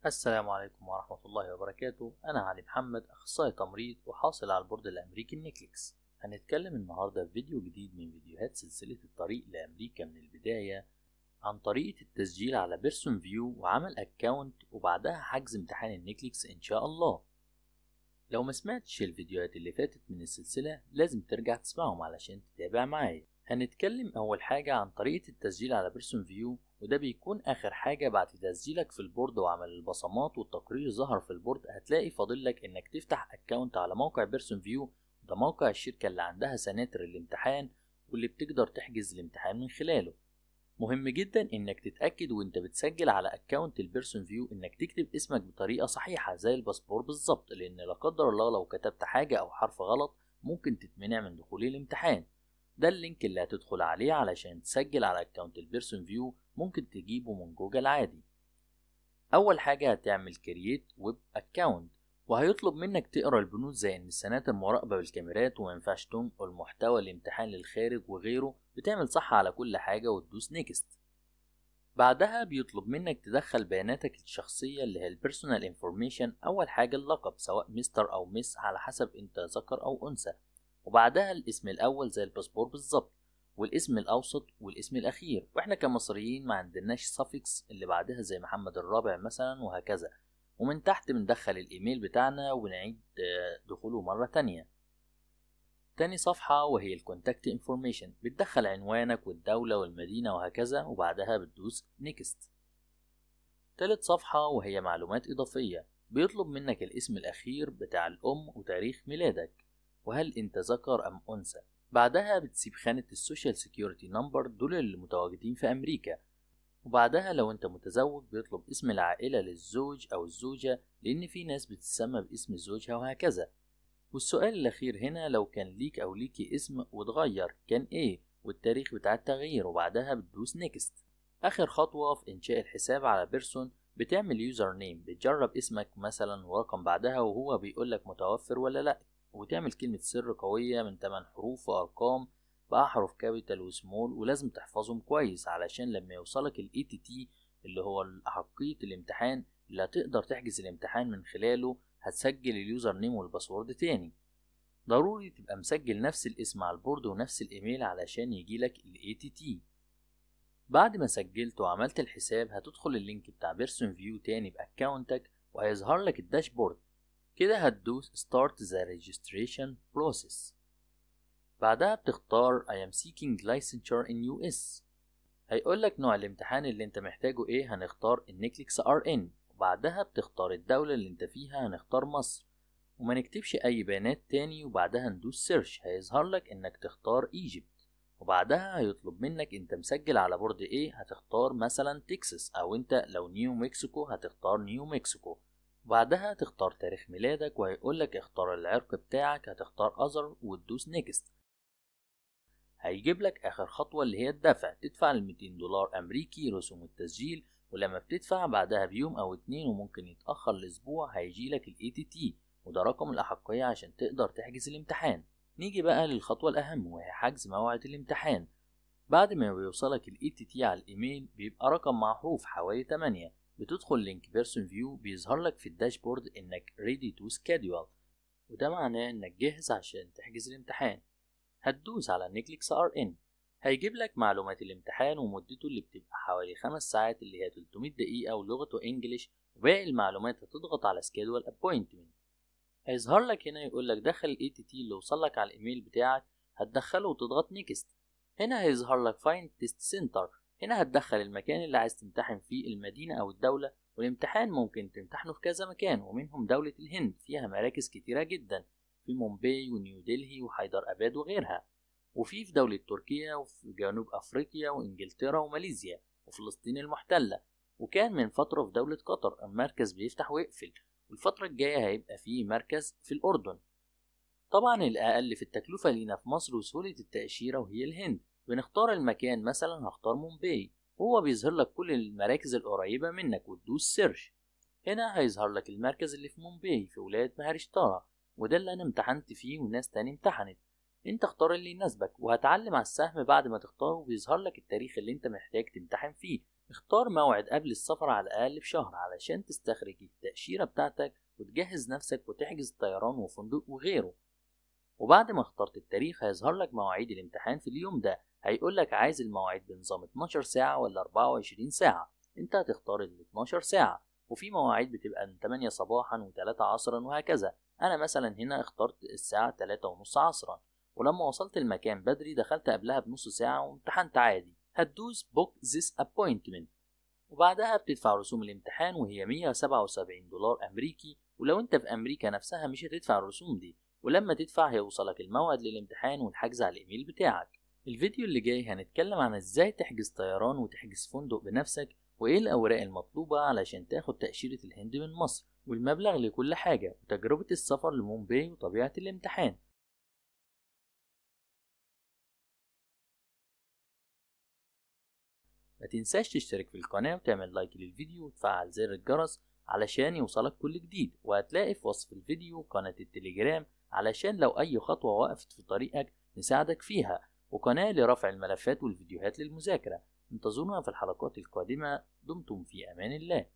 السلام عليكم ورحمة الله وبركاته. أنا علي محمد، أخصائي تمريض وحاصل على البورد الأمريكي النيكليكس. هنتكلم النهاردة في فيديو جديد من فيديوهات سلسلة الطريق لأمريكا من البداية عن طريقة التسجيل على بيرسون فيو وعمل أكاونت وبعدها حجز امتحان النيكليكس إن شاء الله. لو ما سمعتش الفيديوهات اللي فاتت من السلسلة لازم ترجع تسمعهم علشان تتابع معايا. هنتكلم أول حاجة عن طريقة التسجيل على بيرسون فيو، وده بيكون آخر حاجة بعد تسجيلك في البورد وعمل البصمات والتقرير ظهر في البورد. هتلاقي فاضلك إنك تفتح أكاونت على موقع بيرسون فيو، وده موقع الشركة اللي عندها سناتر الامتحان واللي بتقدر تحجز الامتحان من خلاله. مهم جدا إنك تتأكد وإنت بتسجل على أكاونت البيرسون فيو إنك تكتب اسمك بطريقة صحيحة زي الباسبور بالظبط، لأن لا قدر الله لو كتبت حاجة أو حرف غلط ممكن تتمنع من دخول الامتحان. ده اللينك اللي هتدخل عليه علشان تسجل على اكونت البيرسون فيو، ممكن تجيبه من جوجل عادي. اول حاجة هتعمل كرييت ويب اكونت، وهيطلب منك تقرا البنود زي ان السناتر مراقبة بالكاميرات ومينفعش تنقل محتوى الامتحان للخارج وغيره. بتعمل صح على كل حاجة وتدوس نيكست. بعدها بيطلب منك تدخل بياناتك الشخصية اللي هي البيرسونال انفورميشن. اول حاجة اللقب سواء مستر او مس على حسب انت ذكر او انثى، وبعدها الاسم الأول زي الباسبور بالظبط، والاسم الأوسط والاسم الأخير، وإحنا كمصريين ما عندناش suffix اللي بعدها زي محمد الرابع مثلا وهكذا. ومن تحت بندخل الإيميل بتاعنا ونعيد دخوله مرة تانية. تاني صفحة وهي الكونتاكت انفورميشن، بتدخل عنوانك والدولة والمدينة وهكذا، وبعدها بتدوس نيكست. تالت صفحة وهي معلومات إضافية، بيطلب منك الاسم الأخير بتاع الأم وتاريخ ميلادك وهل انت ذكر ام انثى. بعدها بتسيب خانة السوشيال سيكيورتي نمبر، دول اللي متواجدين في امريكا. وبعدها لو انت متزوج بيطلب اسم العائلة للزوج او الزوجة، لان في ناس بتسمى باسم زوجها وهكذا. والسؤال الاخير هنا لو كان ليك او ليكي اسم واتغير كان ايه والتاريخ بتاع التغيير، وبعدها بتدوس نيكست. اخر خطوة في انشاء الحساب على بيرسون، بتعمل يوزر نيم، بتجرب اسمك مثلا ورقم بعدها وهو بيقولك متوفر ولا لا، وتعمل كلمة سر قوية من 8 حروف وأرقام بأحرف كابيتال وسمول، ولازم تحفظهم كويس علشان لما يوصلك ال ATT اللي هو أحقية الامتحان اللي هتقدر تحجز الامتحان من خلاله، هتسجل اليوزر نيم والباسورد تاني. ضروري تبقى مسجل نفس الاسم على البورد ونفس الإيميل علشان يجيلك ال ATT. بعد ما سجلت وعملت الحساب هتدخل اللينك بتاع بيرسون فيو تاني بأكاونتك وهيظهر لك الداشبورد. كده هتدوس Start the Registration Process. بعدها بتختار I am seeking licensure in US. هيقولك نوع الامتحان اللي انت محتاجه ايه، هنختار النيكليكس RN. وبعدها بتختار الدولة اللي انت فيها، هنختار مصر وما نكتبش اي بيانات تاني، وبعدها ندوس Search. هيظهر لك انك تختار Egypt. وبعدها هيطلب منك انت مسجل على بورد ايه، هتختار مثلا تكساس، او انت لو نيو مكسيكو هتختار نيو مكسيكو. وبعدها تختار تاريخ ميلادك وهيقولك اختار العرق بتاعك، هتختار أذر وتدوس نيكست. هيجيب لك آخر خطوة اللي هي الدفع، تدفع $200 أمريكي رسوم التسجيل، ولما بتدفع بعدها بيوم أو 2 وممكن يتأخر لأسبوع هيجيلك ال ATT، وده رقم الأحقية عشان تقدر تحجز الامتحان. نيجي بقى للخطوة الأهم وهي حجز موعد الامتحان. بعد ما بيوصلك ال ATT على الإيميل بيبقى رقم مع حروف حوالي 8. بتدخل لينك بيرسون فيو، بيظهر لك في الداشبورد انك ready to schedule، وده معناه انك جاهز عشان تحجز الامتحان. هتدوس على نيكليكس RN. هيجيب لك معلومات الامتحان ومدته اللي بتبقى حوالي 5 ساعات اللي هي 300 دقيقة ولغته انجليش، وباقي المعلومات هتضغط على schedule appointment. هيظهر لك هنا يقول لك دخل ال ATT اللي وصلك على الايميل بتاعك، هتدخله وتضغط نيكست. هنا هيظهر لك find test center، هنا هتدخل المكان اللي عايز تمتحن فيه، المدينة أو الدولة. والامتحان ممكن تمتحنه في كذا مكان، ومنهم دولة الهند فيها مراكز كتيرة جدا، في مومباي ونيو دلهي وحيدر أباد وغيرها، وفي دولة تركيا وفي جنوب أفريقيا وإنجلترا وماليزيا وفلسطين المحتلة. وكان من فترة في دولة قطر المركز بيفتح ويقفل، والفترة الجاية هيبقى فيه مركز في الأردن. طبعا الأقل في التكلفة لينا في مصر وسهولة التأشيرة وهي الهند. بنختار المكان، مثلا هختار مومباي، وهو بيظهر لك كل المراكز القريبة منك وتدوس سيرش. هنا هيظهر لك المركز اللي في مومباي في ولاية مهارشترا، وده اللي أنا امتحنت فيه وناس تاني امتحنت. انت اختار اللي يناسبك، وهتعلم على السهم بعد ما تختاره وبيظهر لك التاريخ اللي انت محتاج تمتحن فيه. اختار موعد قبل السفر على الأقل بشهر علشان تستخرج التأشيرة بتاعتك وتجهز نفسك وتحجز طيران وفندق وغيره. وبعد ما اخترت التاريخ هيظهر لك مواعيد الامتحان في اليوم ده. هيقولك عايز المواعيد بنظام 12 ساعة ولا 24 ساعة. انت هتختار ال 12 ساعة، وفي مواعيد بتبقى من 8 صباحا و3 عصرا وهكذا. انا مثلا هنا اخترت الساعة 3 ونص عصرا، ولما وصلت المكان بدري دخلت قبلها بنص ساعة وامتحنت عادي. هتدوس book this appointment، وبعدها بتدفع رسوم الامتحان وهي $177 أمريكي. ولو انت في أمريكا نفسها مش هتدفع الرسوم دي، ولما تدفع هيوصلك الموعد للامتحان والحجز على الإيميل بتاعك. الفيديو اللي جاي هنتكلم عن ازاي تحجز طيران وتحجز فندق بنفسك، وايه الأوراق المطلوبة علشان تاخد تأشيرة الهند من مصر، والمبلغ لكل حاجة، وتجربة السفر لمومباي وطبيعة الامتحان. ما تنساش تشترك في القناة وتعمل لايك للفيديو وتفعل زر الجرس علشان يوصلك كل جديد. وهتلاقي في وصف الفيديو قناة التليجرام علشان لو أي خطوة وقفت في طريقك نساعدك فيها، وقناة لرفع الملفات والفيديوهات للمذاكرة. انتظرونا في الحلقات القادمة. دمتم في أمان الله.